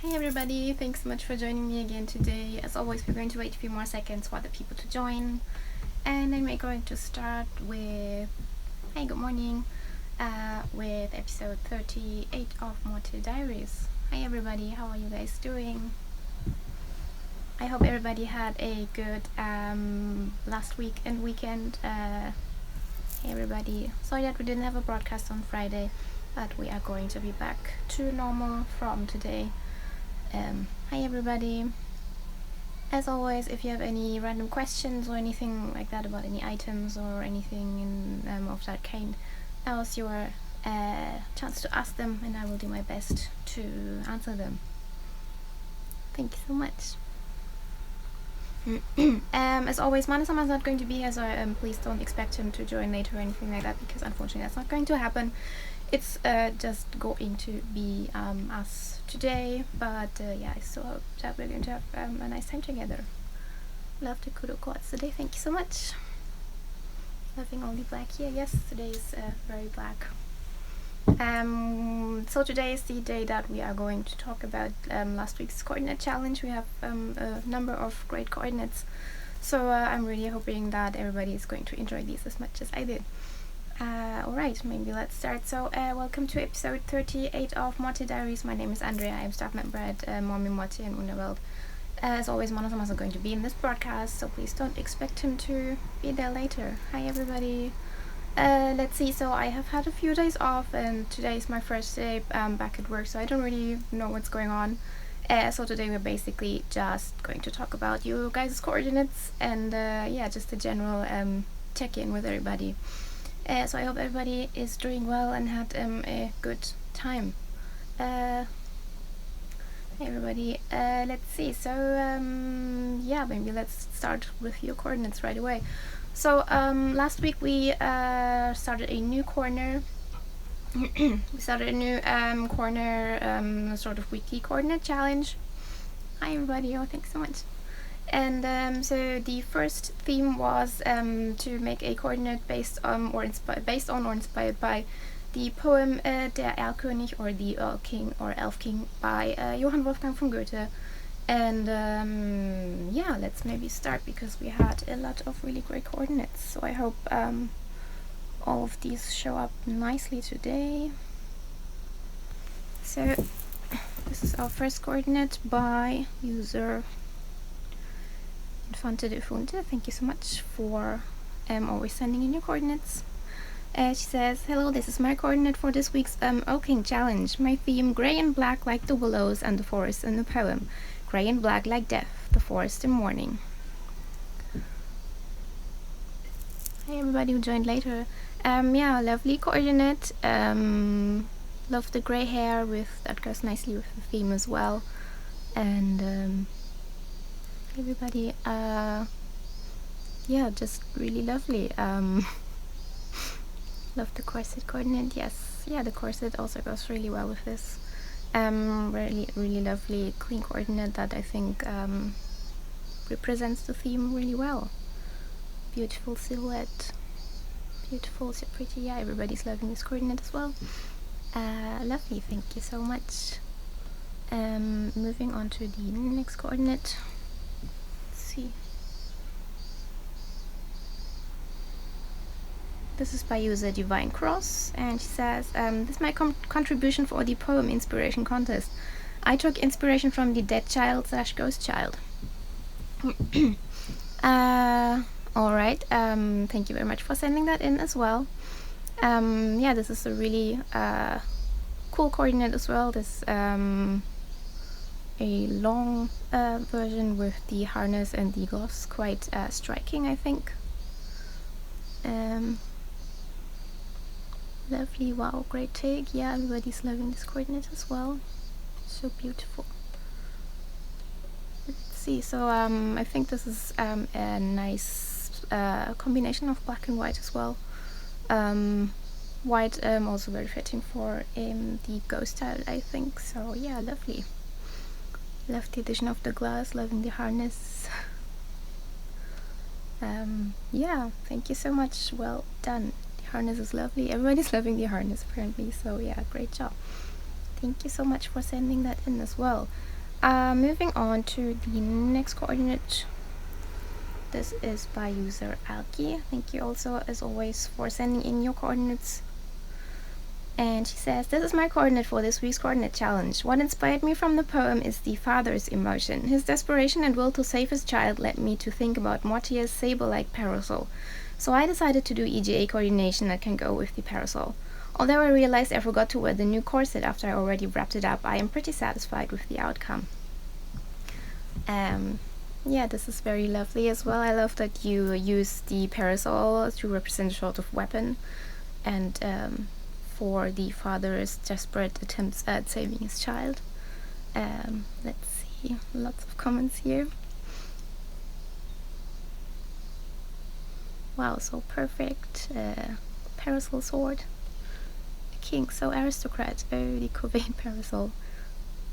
Hi everybody, thanks so much for joining me again today. As always, we're going to wait a few more seconds for the people to join. And then we're going to start with, hey, good morning, with episode 38 of Morte Diaries. Hi everybody, how are you guys doing? I hope everybody had a good last week and weekend. Hey everybody, sorry that we didn't have a broadcast on Friday, but we are going to be back to normal from today. Hi everybody. As always, if you have any random questions or anything like that about any items or anything of that kind, now's your chance to ask them, and I will do my best to answer them. Thank you so much. As always, Manasama is not going to be here, so please don't expect him to join later or anything like that, because unfortunately that's not going to happen. It's just going to be us today, but yeah, I still hope that we're going to have a nice time together. Love the Kudo Quartz today, thank you so much. Loving all the black here. Yes, today is very black. So today is the day that we are going to talk about last week's coordinate challenge. We have a number of great coordinates, so I'm really hoping that everybody is going to enjoy these as much as I did. Alright, maybe let's start. So welcome to episode 38 of Morte Diaries. My name is Andrea. I'm staff member at Mommy Morte in Underworld. As always, Monosamas are going to be in this broadcast, so please don't expect him to be there later. Hi everybody. Let's see, so I have had a few days off, and today is my first day back at work, so I don't really know what's going on. So today we're basically just going to talk about you guys' coordinates and yeah, just a general check-in with everybody. So I hope everybody is doing well and had a good time. Hey everybody, let's see, so yeah, maybe let's start with your coordinates right away. So last week we started a new corner. We started a new corner, sort of weekly coordinate challenge. Hi everybody, oh thanks so much. And so the first theme was to make a coordinate based on or inspired by the poem Der Erlkönig, or the King or Elf King, by Johann Wolfgang von Goethe. And yeah, let's maybe start, because we had a lot of really great coordinates, so I hope all of these show up nicely today. So this is our first coordinate by user Infante de Funte. Thank you so much for always sending in your coordinates. She says, hello, this is my coordinate for this week's Elf King challenge. My theme, grey and black like the willows and the forest in the poem. Grey and black like death, the forest in mourning. Hey everybody who joined later. Yeah, lovely coordinate. Love the grey hair, that goes nicely with the theme as well. And everybody, yeah, just really lovely. Love the corset coordinate. Yes, yeah, the corset also goes really well with this. Really lovely clean coordinate that I think represents the theme really well. Beautiful silhouette, beautiful, so pretty. Yeah, everybody's loving this coordinate as well. Lovely, thank you so much. Moving on to the next coordinate. Let's see. This is by user Divine Cross, and she says, this is my contribution for the poem inspiration contest. I took inspiration from the Dead Child / Ghost Child. Alright, thank you very much for sending that in as well. Yeah, this is a really cool coordinate as well. This a long version with the harness and the gloves, quite striking, I think. Lovely, wow, great take. Yeah, everybody's loving this coordinate as well. So beautiful. Let's see, so I think this is a nice combination of black and white as well. White also very fitting for the ghost style, I think. So yeah, lovely. Love the addition of the glass, loving the harness. Yeah, thank you so much. Well done. The harness is lovely. Everybody's loving the harness apparently. So yeah, great job. Thank you so much for sending that in as well. Moving on to the next coordinate. This is by user Alki. Thank you also, as always, for sending in your coordinates. And she says, this is my coordinate for this week's coordinate challenge. What inspired me from the poem is the father's emotion. His desperation and will to save his child led me to think about Mortier's saber-like parasol. So I decided to do EGA coordination that can go with the parasol. Although I realized I forgot to wear the new corset after I already wrapped it up, I am pretty satisfied with the outcome. Yeah, this is very lovely as well. I love that you use the parasol to represent a sort of weapon, and for the father's desperate attempts at saving his child. Let's see, lots of comments here. Wow, so perfect. Parasol sword. The king, so aristocrat. Oh, the Covain parasol.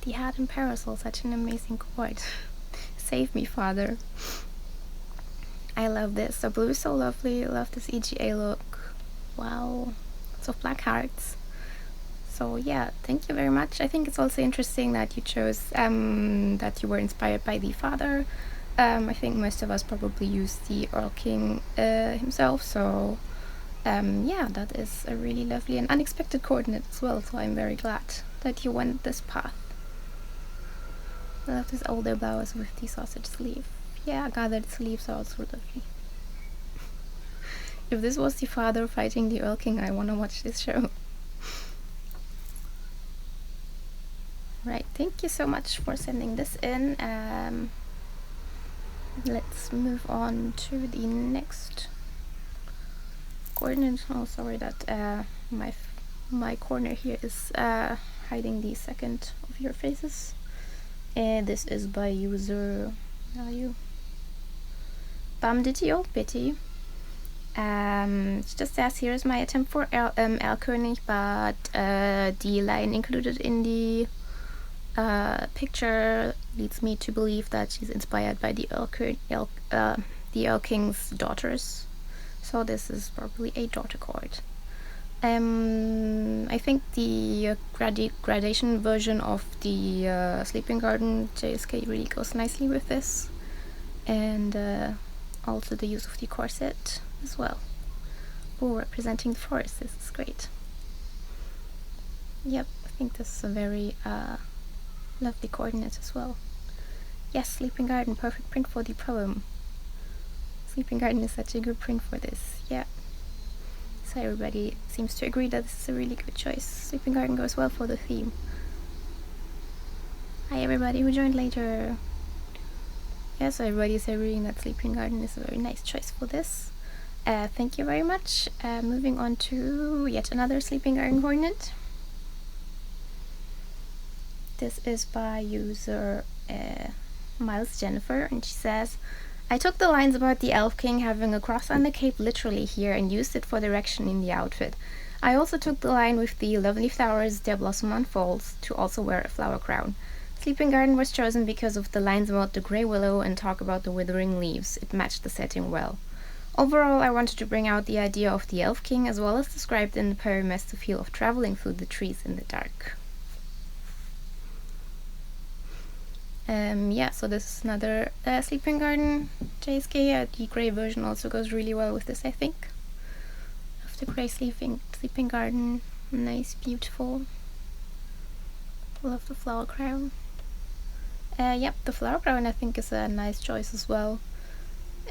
The hat and parasol, such an amazing chord. Save me, father. I love this. The blue is so lovely. I love this EGA look. Wow. Lots of black hearts. So yeah, thank you very much. I think it's also interesting that you chose that you were inspired by the father. I think most of us probably use the Earl King himself, so yeah, that is a really lovely and unexpected coordinate as well, so I'm very glad that you went this path. I love this older blouse with the sausage sleeve. Yeah, gathered sleeves are also lovely. If this was the father fighting the Earl King, I want to watch this show. Right, thank you so much for sending this in. Let's move on to the next coordinate. Oh, sorry that my corner here is hiding the second of your faces. This is by user Bamditio Bitty. It just says, here is my attempt for Erlkönig, but the line included in the picture leads me to believe that she's inspired by the Earl King's daughters. So this is probably a daughter chord. I think the gradation version of the Sleeping Garden JSK really goes nicely with this, and also the use of the corset as well. Oh, representing the forest, this is great. Yep, I think this is a very lovely coordinate as well. Yes, Sleeping Garden, perfect print for the poem. Sleeping Garden is such a good print for this, yeah. So everybody seems to agree that this is a really good choice. Sleeping Garden goes well for the theme. Hi everybody who joined later. Yeah, so everybody is agreeing that Sleeping Garden is a very nice choice for this. Thank you very much. Moving on to yet another Sleeping Garden coordinate. This is by user Miles Jennifer, and she says, I took the lines about the Elf King having a cross on the cape literally here and used it for direction in the outfit. I also took the line with the lovely flowers their blossom unfolds to also wear a flower crown. Sleeping Garden was chosen because of the lines about the grey willow and talk about the withering leaves. It matched the setting well. Overall, I wanted to bring out the idea of the Elf King as well as described in the poem as the feel of traveling through the trees in the dark. Yeah, so this is another Sleeping Garden JSK. The grey version also goes really well with this, I think. Love the grey Sleeping Garden. Nice, beautiful. Love the flower crown. Yep, the flower crown I think is a nice choice as well.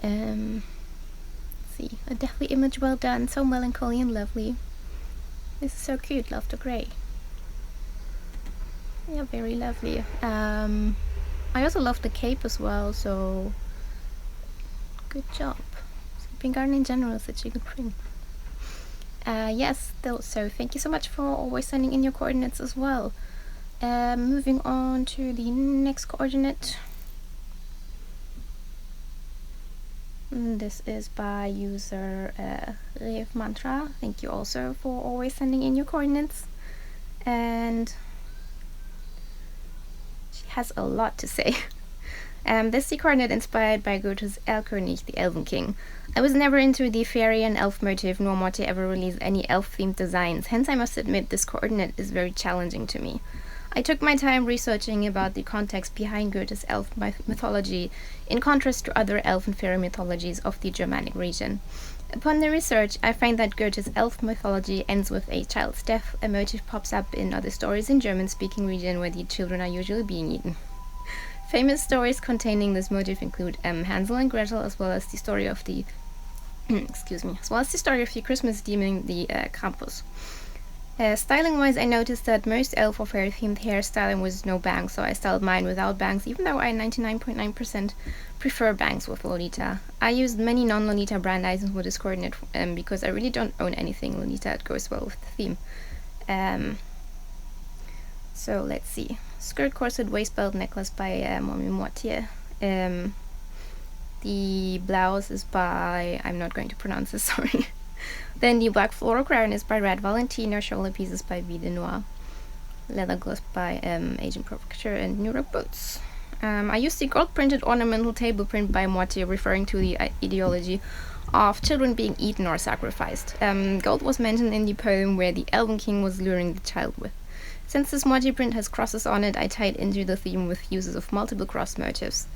Let's see, a deathly image, well done, so melancholy and lovely. This is so cute, love the grey. Yeah, very lovely. I also love the cape as well, so good job. Sleeping Garden in general is such a good print. Yes, so thank you so much for always sending in your coordinates as well. Moving on to the next coordinate. This is by user Rev Mantra. Thank you also for always sending in your coordinates. And she has a lot to say. This is the coordinate inspired by Goethe's Erlkönig, the Elven King. I was never into the fairy and elf motif, nor Morty ever released any elf-themed designs, hence I must admit this coordinate is very challenging to me. I took my time researching about the context behind Goethe's elf mythology, in contrast to other elf and fairy mythologies of the Germanic region. Upon the research, I find that Goethe's elf mythology ends with a child's death. A motif pops up in other stories in German-speaking region where the children are usually being eaten. Famous stories containing this motif include Hansel and Gretel, as well as the story of the Christmas demon, the Krampus. Styling-wise, I noticed that most elf or fairy-themed hairstyling was no bangs, so I styled mine without bangs, even though I 99.9% prefer bangs with Lolita. I used many non-Lolita brand items for this coordinate because I really don't own anything Lolita that goes well with the theme. So let's see. Skirt, corset, waist belt, necklace by Mommy Mortier. The blouse is by... I'm not going to pronounce this, sorry. Then the black floral crown is by Red Valentino, shoulder pieces by Vie de Noir, leather gloves by Agent Provocteur, and New York boots. I used the gold-printed ornamental table print by Mortier, referring to the ideology of children being eaten or sacrificed. Gold was mentioned in the poem where the Elven King was luring the child with. Since this Mortier print has crosses on it, I tied into the theme with uses of multiple cross motifs.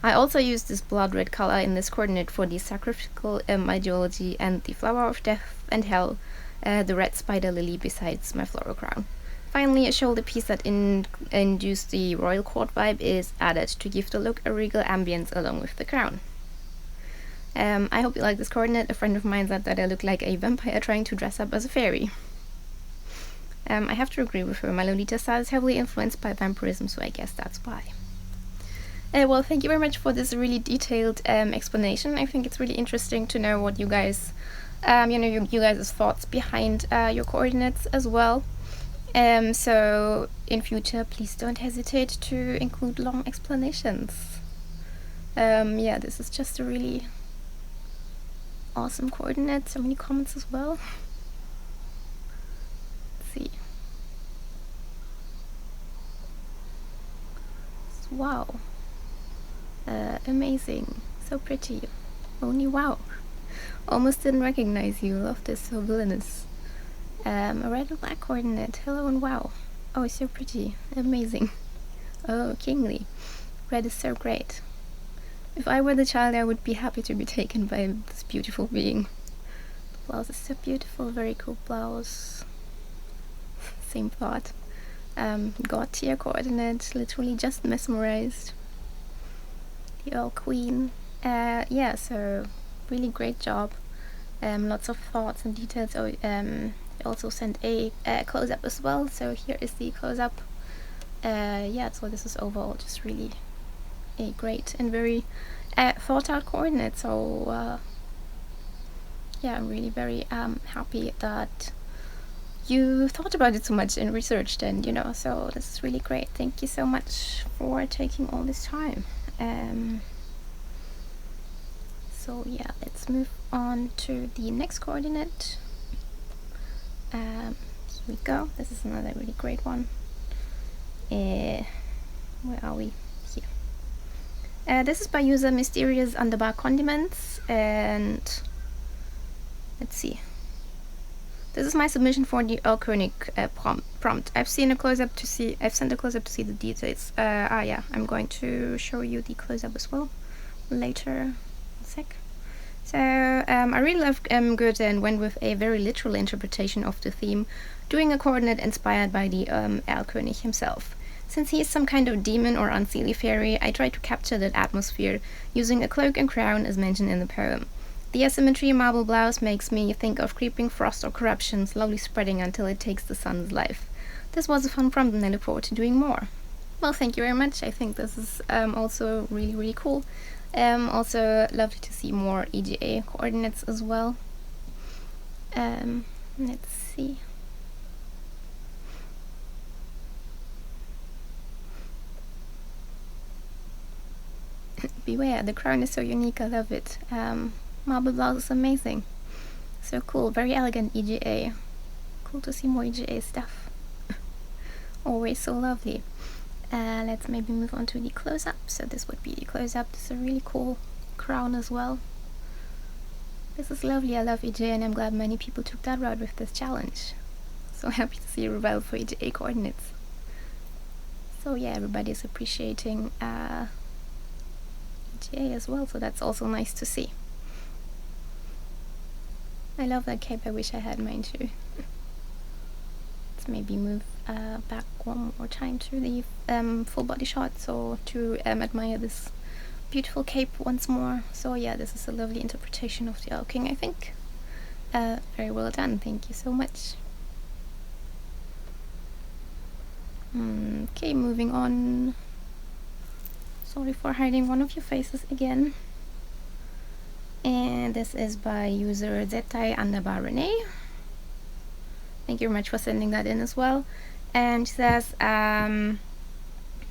I also used this blood red color in this coordinate for the sacrificial ideology and the flower of death and hell, the red spider lily besides my floral crown. Finally, a shoulder piece that induced the royal court vibe is added to give the look a regal ambience along with the crown. I hope you like this coordinate. A friend of mine said that I look like a vampire trying to dress up as a fairy. I have to agree with her. My Lolita style is heavily influenced by vampirism, so I guess that's why. Well, thank you very much for this really detailed explanation. I think it's really interesting to know what you guys, you guys' thoughts behind your coordinates as well. So in future, please don't hesitate to include long explanations. Yeah, this is just a really awesome coordinate. So many comments as well. Let's see. Wow. Amazing. So pretty. Only wow. Almost didn't recognize you. Love this. So villainous. A red and black coordinate. Hello and wow. Oh, so pretty. Amazing. Oh, kingly. Red is so great. If I were the child, I would be happy to be taken by this beautiful being. The blouse is so beautiful. Very cool blouse. Same thought. God tier coordinate. Literally just mesmerized. The Earl Queen. Yeah, so really great job. Lots of thoughts and details. Oh, I also sent a close-up as well, so here is the close-up. Yeah, so this is overall just really a great and very thought-out coordinate. So yeah, I'm really very happy that you thought about it so much and researched, and so this is really great. Thank you so much for taking all this time. So yeah, let's move on to the next coordinate. Here we go. This is another really great one. Where are we? Here. This is by user Mysterious Underbar Condiments, and let's see. This is my submission for the Erlkönig prompt. I've sent a close-up to see the details. Yeah, I'm going to show you the close-up as well later. A sec. So I really love Goethe and went with a very literal interpretation of the theme, doing a coordinate inspired by the Erlkönig himself. Since he is some kind of demon or unseelie fairy, I tried to capture that atmosphere using a cloak and crown as mentioned in the poem. The asymmetry marble blouse makes me think of creeping frost or corruption slowly spreading until it takes the sun's life. This was a fun prompt and I look forward to doing more. Well, thank you very much. I think this is also really, really cool. Also lovely to see more EGA coordinates as well. Let's see. Beware, the crown is so unique, I love it. Marble blouse is amazing. So cool, very elegant EGA. Cool to see more EGA stuff. Always so lovely. Let's maybe move on to the close-up. So this would be the close-up. This is a really cool crown as well. This is lovely. I love EJ, and I'm glad many people took that route with this challenge. So happy to see Rebel for EJ coordinates. So yeah, everybody's appreciating EJ as well, so that's also nice to see. I love that cape. I wish I had mine too. Let's maybe move back one more time to the full body shot, so to admire this beautiful cape once more. So yeah, this is a lovely interpretation of the Elking, I think. Very well done, thank you so much. Okay, moving on. Sorry for hiding one of your faces again. And this is by user Zetai_Renee. Thank you very much for sending that in as well. And she says,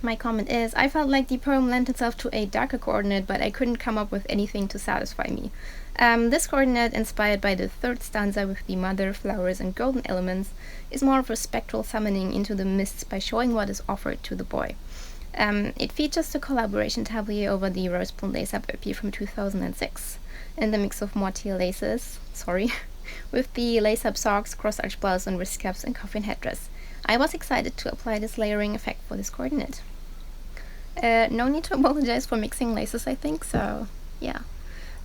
my comment is, I felt like the poem lent itself to a darker coordinate, but I couldn't come up with anything to satisfy me. This coordinate, inspired by the third stanza with the mother, flowers, and golden elements, is more of a spectral summoning into the mists by showing what is offered to the boy. It features the collaboration tablet over the Rosebloom Lace-Up EP from 2006, and the mix of moitié laces, with the lace-up socks, cross-arch blouse, and wrist caps and coffin headdress. I was excited to apply this layering effect for this coordinate. No need to apologize for mixing laces, I think, so yeah.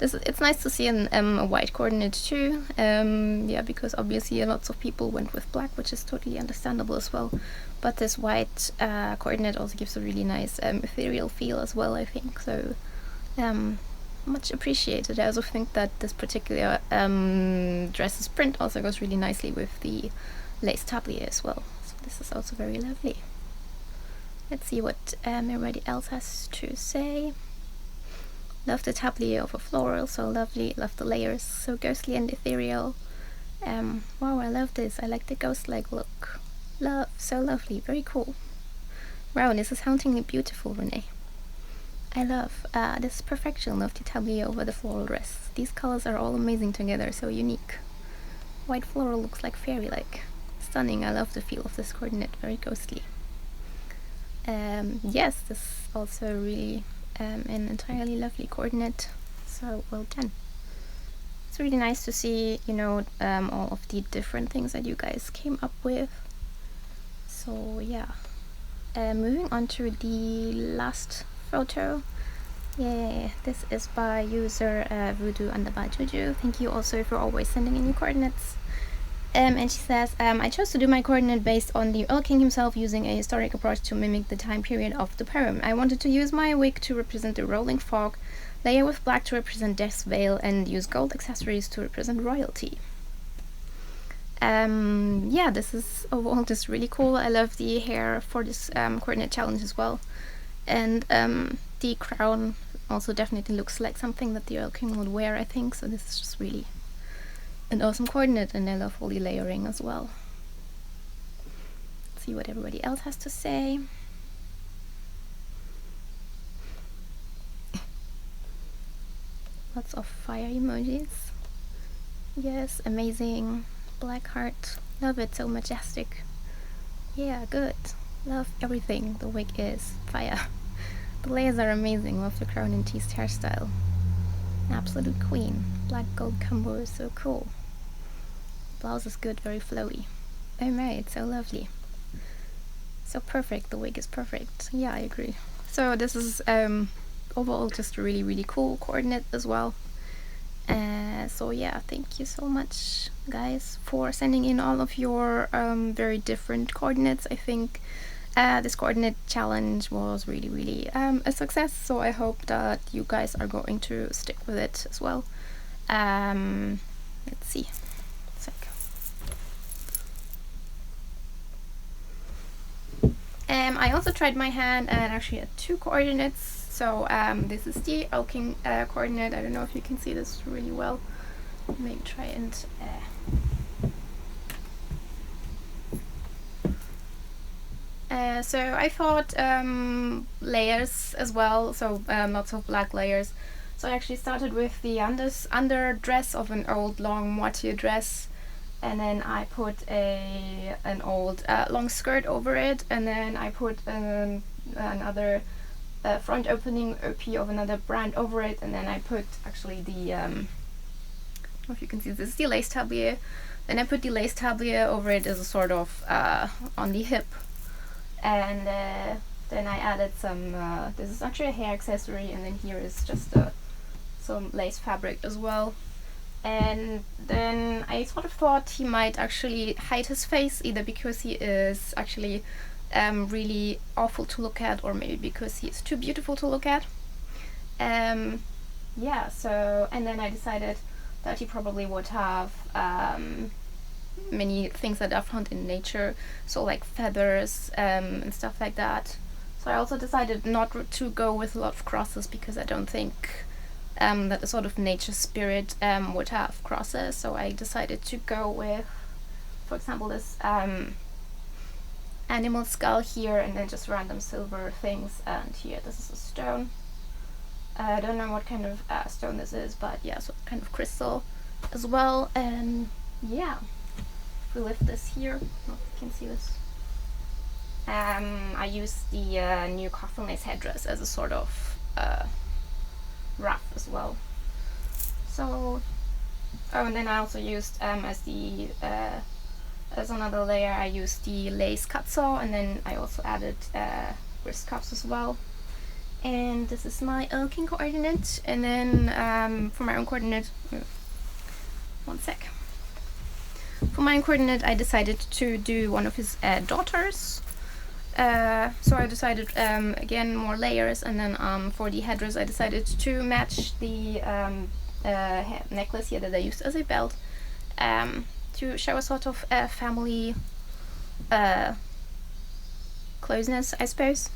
It's nice to see a white coordinate too, yeah, because obviously lots of people went with black, which is totally understandable as well. But this white coordinate also gives a really nice ethereal feel as well, I think, so much appreciated. I also think that this particular dress's print also goes really nicely with the lace tablier as well, so this is also very lovely. Let's see what everybody else has to say. Love the tablier over floral, so lovely. Love the layers, so ghostly and ethereal. Wow, I love this. I like the ghost-like look. So lovely, very cool. Wow, this is hauntingly beautiful, Renee. I love this perfection of the tablier over the floral dress. These colors are all amazing together, so unique. White floral looks like fairy-like. Stunning. I love the feel of this coordinate, very ghostly. Yes, this is also really an entirely lovely coordinate, so well done. It's really nice to see, you know, all of the different things that you guys came up with. So yeah, moving on to the last photo. Yeah, this is by user Voodoo_Juju. Thank you also for always sending in your coordinates. And she says, I chose to do my coordinate based on the Elking himself, using a historic approach to mimic the time period of the poem. I wanted to use my wig to represent the rolling fog, layer with black to represent Death's Veil, and use gold accessories to represent royalty. Yeah, this is overall just really cool. I love the hair for this coordinate challenge as well. And the crown also definitely looks like something that the Elking would wear, I think, so this is just really an awesome coordinate, and I love all the layering as well. Let's see what everybody else has to say. Lots of fire emojis. Yes, amazing. Black heart. Love it, so majestic. Yeah, good. Love everything. The wig is fire. The layers are amazing. Love the crown and teased hairstyle. Absolute queen. Black gold combo is so cool. Blouse is good, very flowy. Oh my, it's so lovely. So perfect, the wig is perfect. Yeah, I agree. So this is overall just a really, really cool coordinate as well. So yeah, thank you so much, guys, for sending in all of your very different coordinates. I think this coordinate challenge was really, really a success, so I hope that you guys are going to stick with it as well. Let's see. I also tried my hand and actually had two coordinates. So this is the Elking coordinate. I don't know if you can see this really well. Maybe try and so I thought layers as well, so lots of black layers. So I actually started with the underdress of an old long moitié dress, and then I put an old long skirt over it, and then I put another front opening OP of another brand over it, and then I put actually the I don't know if you can see, this is the lace tablier. Then I put the lace tablier over it as a sort of on the hip, and then I added some this is actually a hair accessory, and then here is just some lace fabric as well. And then I sort of thought he might actually hide his face, either because he is actually really awful to look at, or maybe because he is too beautiful to look at. Yeah, so, and then I decided that he probably would have many things that are found in nature, so like feathers and stuff like that. So I also decided not to go with a lot of crosses, because I don't think that the sort of nature spirit would have crosses. So I decided to go with, for example, this animal skull here, and then just random silver things. And here, this is a stone. I don't know what kind of stone this is, but yeah, so kind of crystal as well. And yeah, if we lift this here, I don't know if you can see this. I used the new coffin lace headdress as a sort of ruff as well. So, oh, and then I also used as another layer, I used the lace cut saw, and then I also added wrist cuffs as well. And this is my Elking coordinate, and then for my own coordinate, one sec. For my own coordinate, I decided to do one of his daughters. So I decided, again, more layers, and then for the headdress I decided to match the necklace here that I used as a belt, to show a sort of family closeness, I suppose.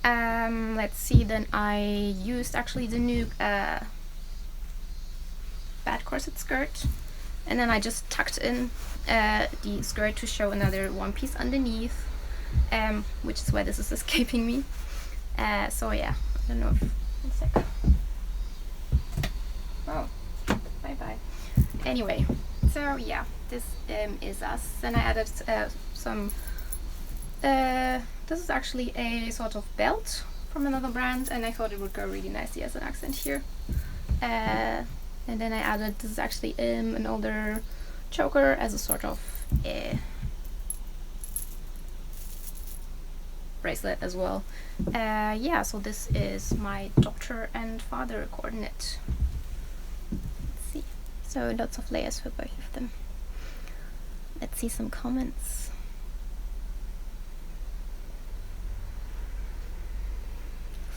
Let's see, then I used actually the new bad corset skirt, and then I just tucked in the skirt to show another one piece underneath. Which is why this is escaping me. So yeah, I don't know if, one sec. Oh, bye bye. Anyway, so yeah, this is us. Then I added some, this is actually a sort of belt from another brand, and I thought it would go really nicely as an accent here. And then I added, this is actually an older choker as a sort of bracelet as well. Yeah, so this is my daughter and father coordinate. Let's see. So lots of layers for both of them. Let's see some comments.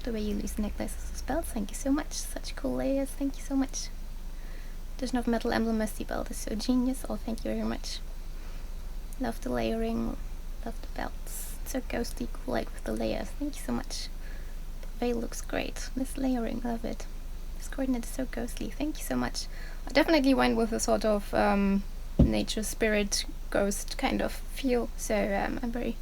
The way you use necklaces as belts, thank you so much. Such cool layers, thank you so much. Addition of metal emblem as the belt is so genius. Oh, thank you very much. Love the layering, love the belts. So ghostly, cool, like with the layers. Thank you so much. The veil looks great. This layering, love it. This coordinate is so ghostly. Thank you so much. I definitely went with a sort of nature spirit ghost kind of feel. So I'm very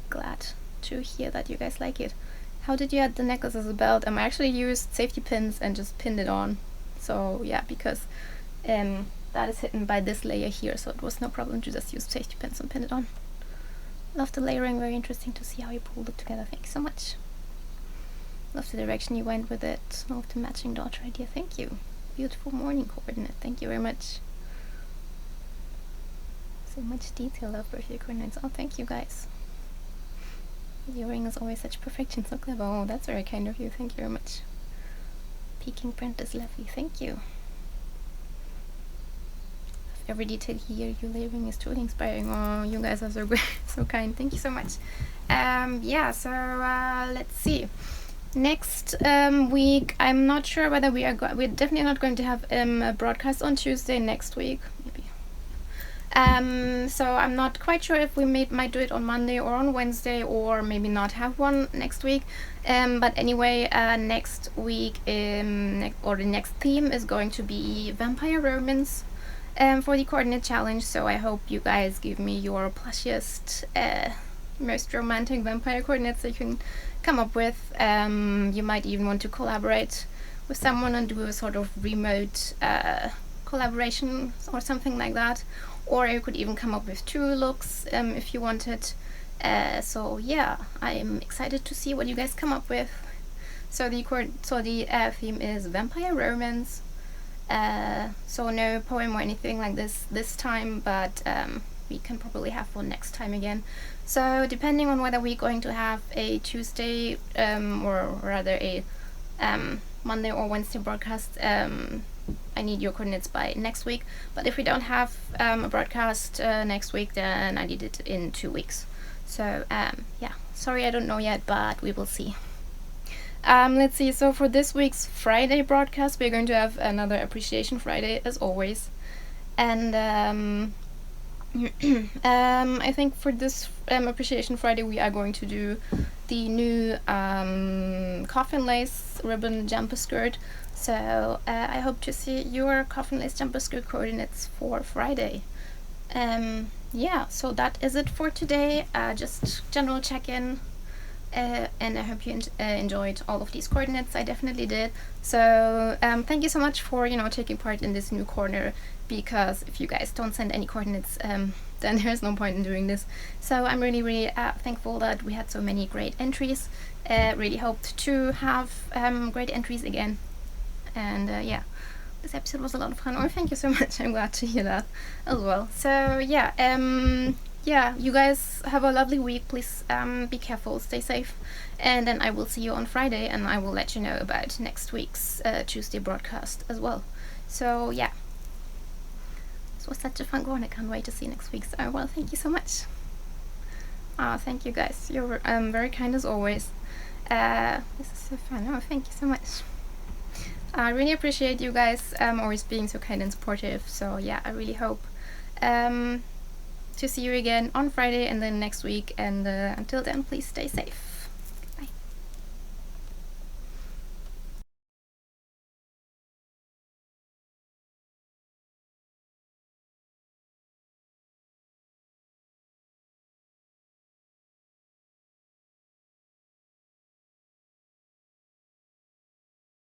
glad to hear that you guys like it. How did you add the necklace as a belt? I actually used safety pins and just pinned it on. So yeah, because that is hidden by this layer here, so it was no problem to just use safety pins and pin it on. Love the layering, very interesting to see how you pulled it together. Thank you so much. Love the direction you went with it. Love the matching daughter idea. Thank you. Beautiful morning coordinate. Thank you very much. So much detail. Love birthday coordinates. Oh, thank you guys. The ring is always such perfection. So clever. Oh, that's very kind of you. Thank you very much. Peking print is lovely. Thank you. Every detail here, your layering is truly inspiring. Oh, you guys are so great, so kind. Thank you so much. Yeah, so let's see. Next week, I'm not sure whether we're definitely not going to have a broadcast on Tuesday next week, maybe. So I'm not quite sure if we might do it on Monday or on Wednesday, or maybe not have one next week. But anyway, next week, or the next theme is going to be vampire romance. For the coordinate challenge, so I hope you guys give me your plushiest, most romantic vampire coordinates that you can come up with. You might even want to collaborate with someone and do a sort of remote collaboration or something like that, or you could even come up with two looks if you wanted. So yeah, I'm excited to see what you guys come up with. So the theme is vampire romance. So no poem or anything like this time, but we can probably have one next time again. So depending on whether we're going to have a Tuesday or rather a Monday or Wednesday broadcast, I need your coordinates by next week. But if we don't have a broadcast next week, then I need it in 2 weeks. So yeah, sorry, I don't know yet, but we will see. Let's see, so for this week's Friday broadcast, we're going to have another Appreciation Friday, as always. And I think for this Appreciation Friday, we are going to do the new coffin lace ribbon jumper skirt. So I hope to see your coffin lace jumper skirt coordinates for Friday. Yeah, so that is it for today. Just general check-in. And I hope you enjoyed all of these coordinates. I definitely did. So thank you so much for taking part in this new corner, because if you guys don't send any coordinates, then there's no point in doing this. So I'm really thankful that we had so many great entries. Really hoped to have great entries again. And yeah, this episode was a lot of fun. Oh, thank you so much. I'm glad to hear that as well. So yeah, yeah, you guys have a lovely week. Please be careful, stay safe, and then I will see you on Friday, and I will let you know about next week's Tuesday broadcast as well. So yeah, this was such a fun one. I can't wait to see next week's. Oh well, thank you so much. Thank you guys. You're very kind as always. This is so fun. Oh, thank you so much. I really appreciate you guys always being so kind and supportive. So yeah, I really hope to see you again on Friday and then next week, and until then, please stay safe.